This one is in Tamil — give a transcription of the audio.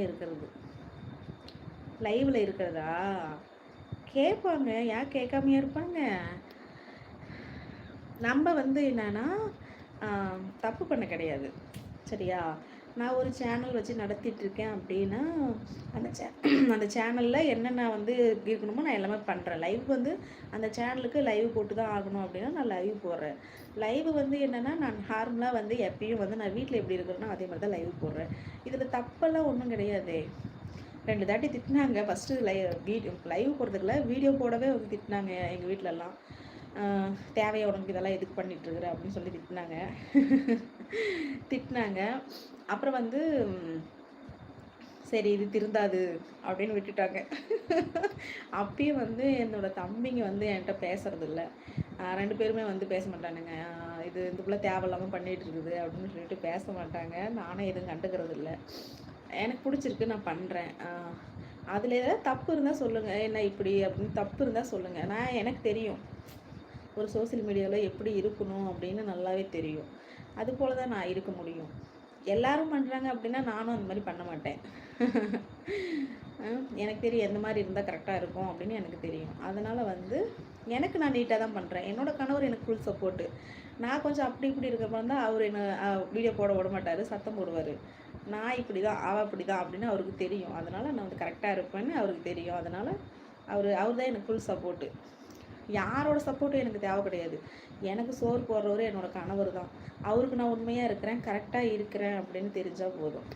இருக்கிறது லைவ்ல இருக்கிறதா கேட்பாங்க. யார் கேட்காமையா இருப்பாங்க? நம்ம வந்து என்னன்னா, அ தப்பு பண்ண கிடையாது. சரியா? நான் ஒரு சேனல் வச்சு நடத்திட்டுருக்கேன் அப்டின்னா, அந்த சே அந்த சேனல்ல என்னென்ன வந்து இருக்கணுமோ நான் எல்லாமே பண்றேன். லைவ் வந்து அந்த சேனலுக்கு லைவ் போட்டு தான் ஆகணும் அப்டின்னா, நான் லைவ் போடுறேன். லைவ் வந்து என்னன்னா, நான் நார்மலா வந்து எப்பயும் வந்து நான் வீட்ல எப்டி இருக்கிறேனோ, அதே மாரி தான் லைவ் போடுறேன். இதில தப்பெல்லாம் ஒண்ணும் கிடையாதே. 2 தாட்டி திட்டுனாங்க. ஃபர்ஸ்ட்டு லைவ் போடுறதுக்குள்ள வீடியோ போடவே வந்து திட்டுனாங்க எங்க வீட்லலாம். "அ தேவையா உனக்கு இதெல்லாம் எதுக்கு பண்ணிட்டுருக்குற?" அப்படின்னு சொல்லி திட்டுனாங்க. திட்டுனாங்க. அப்புறம் வந்து சரி இது திருந்தாது அப்படின்னு விட்டுட்டாங்க. அப்பயும் வந்து என்னோட தம்பிங்க வந்து என்ட்ட பேசுறதில்ல. 2 பேருமே வந்து பேச மாட்டானுங்க. இது இந்த புள்ள தேவையில்லாம பண்ணிட்டு இருக்குது அப்படின்னு சொல்லிட்டு பேச மாட்டாங்க. நானும் எதுவும் கண்டுக்கிறதில்ல. எனக்கு புடிச்சிருக்கு நான் பண்றேன். அதில ஏதாவது தப்பு இருந்தா சொல்லுங்க. என்ன இப்படி அப்படின்னு தப்பு இருந்தா சொல்லுங்க. எனக்கு தெரியும். ஒரு சோசியல் மீடியால எப்படி இருக்கணும் அப்படின்னு நல்லாவே தெரியும். அதுபோல தான் நான் இருக்க முடியும். எல்லாரும் பண்றாங்க அப்படின்னா, நானும் அந்த மாரி பண்ண மாட்டேன். எனக்கு தெரியும் எந்த மாரி இருந்தா கரெக்ட்டா இருக்கும் அப்படின்னு எனக்கு தெரியும். அதனால வந்து எனக்கு நான் நீட்டா தான் பண்றேன். என்னோட கணவர் எனக்கு ஃபுல் சப்போர்ட்டு. நான் கொஞ்சம் அப்படி இப்படி இருக்கிற மாரி இருந்தா, அவரு என்ன வீடியோ போட விடமாட்டாரு. சத்தம் போடுவாரு. நான் இப்படிதான், அவ அப்படிதான் அப்படின்னு அவருக்கு தெரியும். அதனால நான் வந்து கரெக்ட்டா இருப்பேன்னு அவருக்கு தெரியும். அதனால அவர் தான் எனக்கு ஃபுல் சப்போர்ட்டு. யாரோட சப்போர்ட்டும் எனக்கு தேவை கிடையாது. எனக்கு சோறு போடுறவரு என்னோட கணவர் தான். அவருக்கு நான் உண்மையா இருக்கிறேன், கரெக்ட்டா இருக்கிறேன் அப்படின்னு தெரிஞ்சா போதும்.